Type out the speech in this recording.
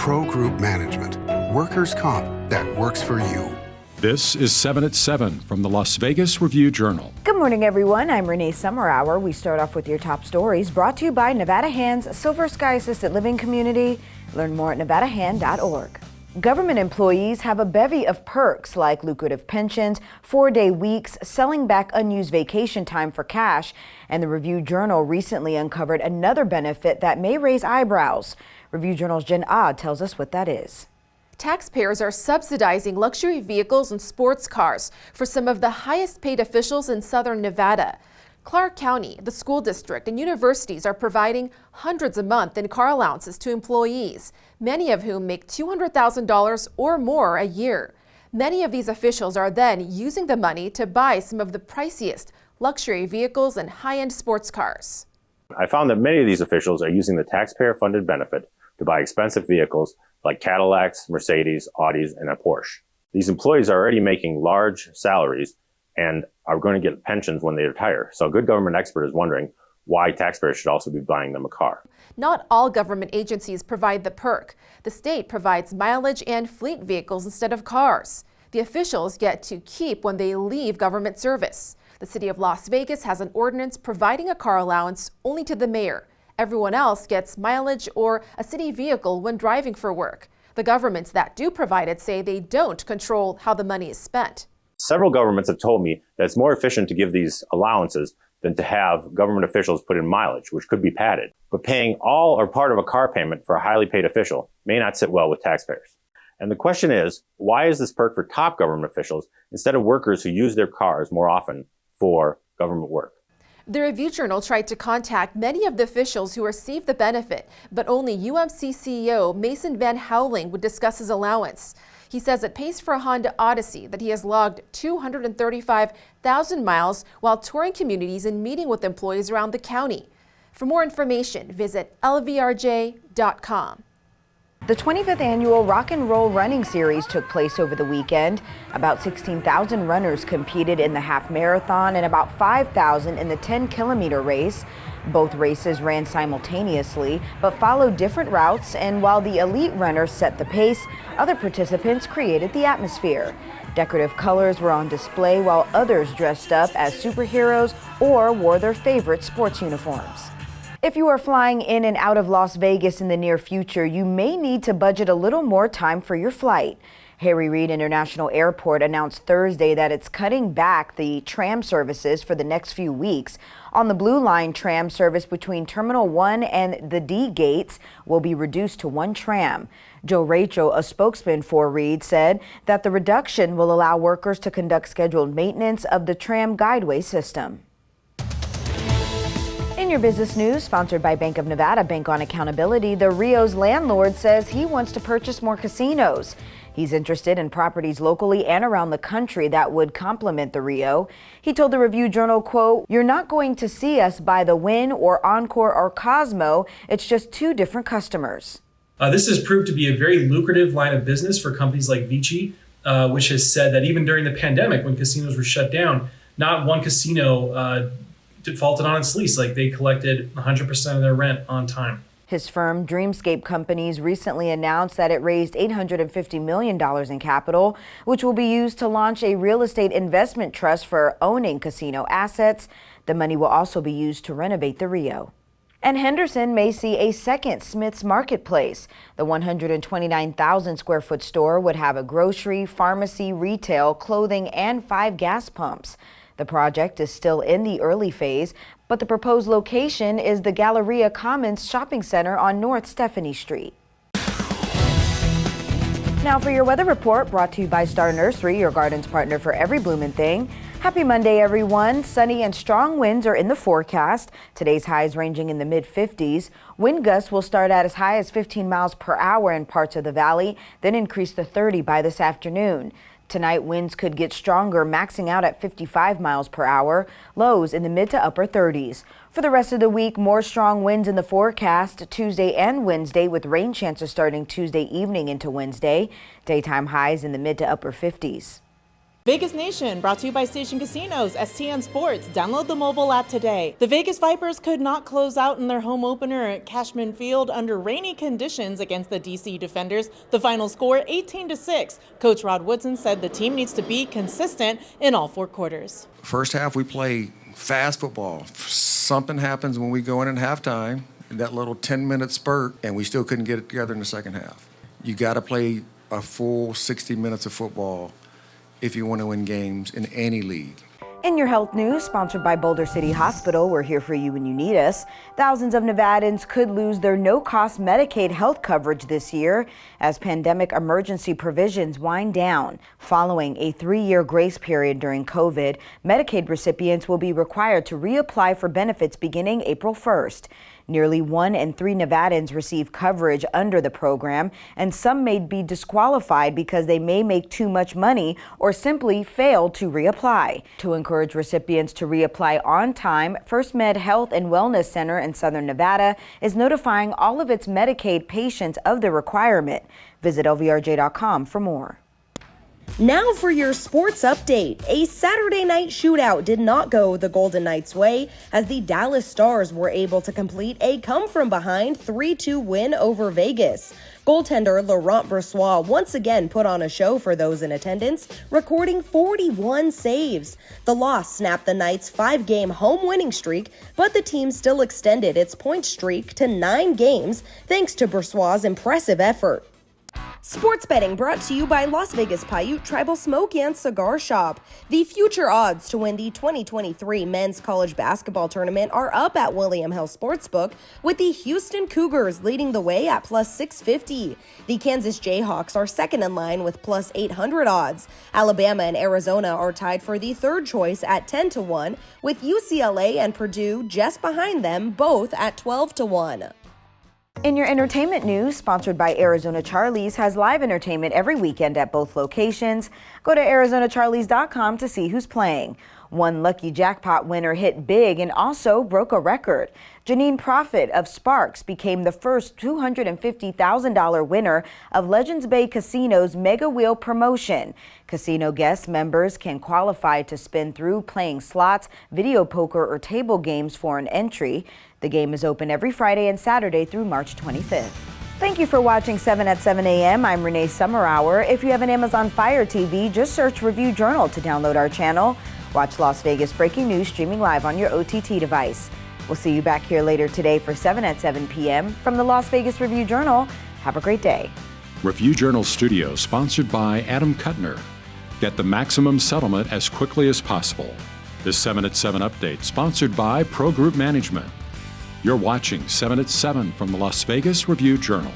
Pro Group Management. Workers' comp that works for you. This is 7 at 7 from the Las Vegas Review-Journal. Good morning, everyone. I'm Renee Summerhour. We start off with your top stories brought to you by Nevada Hand's Silver Sky Assisted Living Community. Learn more at nevadahand.org. Government employees have a bevy of perks like lucrative pensions, 4-day weeks, selling back unused vacation time for cash, and the Review-Journal recently uncovered another benefit that may raise eyebrows. Review-Journal's Jen Odd tells us what that is. Taxpayers are subsidizing luxury vehicles and sports cars for some of the highest paid officials in southern Nevada. Clark County, the school district, and universities are providing hundreds a month in car allowances to employees, many of whom make $200,000 or more a year. Many of these officials are then using the money to buy some of the priciest luxury vehicles and high-end sports cars. I found that many of these officials are using the taxpayer-funded benefit to buy expensive vehicles like Cadillacs, Mercedes, Audis, and a Porsche. These employees are already making large salaries and are going to get pensions when they retire. So a good government expert is wondering why taxpayers should also be buying them a car. Not all government agencies provide the perk. The state provides mileage and fleet vehicles instead of cars. The officials get to keep when they leave government service. The city of Las Vegas has an ordinance providing a car allowance only to the mayor. Everyone else gets mileage or a city vehicle when driving for work. The governments that do provide it say they don't control how the money is spent. Several governments have told me that it's more efficient to give these allowances than to have government officials put in mileage, which could be padded. But paying all or part of a car payment for a highly paid official may not sit well with taxpayers. And the question is, why is this perk for top government officials instead of workers who use their cars more often for government work? The Review-Journal tried to contact many of the officials who received the benefit, but only UMC CEO Mason Van Houweling would discuss his allowance. He says it pays for a Honda Odyssey that he has logged 235,000 miles while touring communities and meeting with employees around the county. For more information, visit lvrj.com. The 25th annual Rock and Roll Running Series took place over the weekend. About 16,000 runners competed in the half marathon and about 5,000 in the 10-kilometer race. Both races ran simultaneously but followed different routes, and while the elite runners set the pace, other participants created the atmosphere. Decorative colors were on display while others dressed up as superheroes or wore their favorite sports uniforms. If you are flying in and out of Las Vegas in the near future, you may need to budget a little more time for your flight. Reid International Airport announced Thursday that it's cutting back the tram services for the next few weeks. On the Blue Line, tram service between Terminal 1 and the D gates will be reduced to one tram. Joe Rachel, a spokesman for Reid, said that the reduction will allow workers to conduct scheduled maintenance of the tram guideway system. In your business news, sponsored by Bank of Nevada, Bank on Accountability, the Rio's landlord says he wants to purchase more casinos. He's interested in properties locally and around the country that would complement the Rio. He told the Review-Journal, quote, "You're not going to see us buy the Wynn or Encore or Cosmo. It's just two different customers." This has proved to be a very lucrative line of business for companies like Vici, which has said that even during the pandemic, when casinos were shut down, not one casino defaulted on its lease. Like, they collected 100% of their rent on time. His firm, Dreamscape Companies, recently announced that it raised $850 million in capital, which will be used to launch a real estate investment trust for owning casino assets. The money will also be used to renovate the Rio. And Henderson may see a second Smith's Marketplace. The 129,000 square foot store would have a grocery, pharmacy, retail, clothing, and 5 gas pumps. The project is still in the early phase, but the proposed location is the Galleria Commons Shopping Center on North Stephanie Street. Now for your weather report, brought to you by Star Nursery, your garden's partner for every bloomin' thing. Happy Monday, everyone. Sunny and strong winds are in the forecast. Today's highs ranging in the mid-50s. Wind gusts will start at as high as 15 miles per hour in parts of the valley, then increase to 30 by this afternoon. Tonight, winds could get stronger, maxing out at 55 miles per hour, lows in the mid to upper 30s. For the rest of the week, more strong winds in the forecast Tuesday and Wednesday, with rain chances starting Tuesday evening into Wednesday. Daytime highs in the mid to upper 50s. Vegas Nation, brought to you by Station Casinos, STN Sports. Download the mobile app today. The Vegas Vipers could not close out in their home opener at Cashman Field under rainy conditions against the DC Defenders. The final score, 18-6. Coach Rod Woodson said the team needs to be consistent in all 4 quarters. First half, we play fast football. Something happens when we go in at halftime, that little 10-minute spurt, and we still couldn't get it together in the second half. You got to play a full 60 minutes of football if you want to win games in any league. In your health news, sponsored by Boulder City Hospital, we're here for you when you need us. Thousands of Nevadans could lose their no-cost Medicaid health coverage this year as pandemic emergency provisions wind down. Following a 3-year grace period during COVID, Medicaid recipients will be required to reapply for benefits beginning April 1st. Nearly 1 in 3 Nevadans receive coverage under the program, and some may be disqualified because they may make too much money or simply fail to reapply. To encourage recipients to reapply on time, First Med Health and Wellness Center in Southern Nevada is notifying all of its Medicaid patients of the requirement. Visit lvrj.com for more. Now for your sports update. A Saturday night shootout did not go the Golden Knights' way as the Dallas Stars were able to complete a come-from-behind 3-2 win over Vegas. Goaltender Laurent Brossoit once again put on a show for those in attendance, recording 41 saves. The loss snapped the Knights' 5-game home winning streak, but the team still extended its point streak to 9 games thanks to Brossoit's impressive effort. Sports betting brought to you by Las Vegas Paiute Tribal Smoke and Cigar Shop. The future odds to win the 2023 Men's College Basketball Tournament are up at William Hill Sportsbook, with the Houston Cougars leading the way at plus 650. The Kansas Jayhawks are second in line with plus 800 odds. Alabama and Arizona are tied for the third choice at 10-1, with UCLA and Purdue just behind them, both at 12-1. In your entertainment news, sponsored by Arizona Charlie's, has live entertainment every weekend at both locations. Go to ArizonaCharlies.com to see who's playing. One lucky jackpot winner hit big and also broke a record. Janine Profit of Sparks became the first $250,000 winner of Legends Bay Casino's Mega Wheel promotion. Casino guest members can qualify to spin through playing slots, video poker, or table games for an entry. The game is open every Friday and Saturday through March 25th. Thank you for watching 7 at 7 a.m. I'm Renee Summerhour. If you have an Amazon Fire TV, just search Review Journal to download our channel. Watch Las Vegas breaking news streaming live on your OTT device. We'll see you back here later today for 7 at 7 p.m. from the Las Vegas Review Journal. Have a great day. Review Journal Studio, sponsored by Adam Kuttner. Get the maximum settlement as quickly as possible. This 7 at 7 update, sponsored by Pro Group Management. You're watching 7 at 7 from the Las Vegas Review Journal.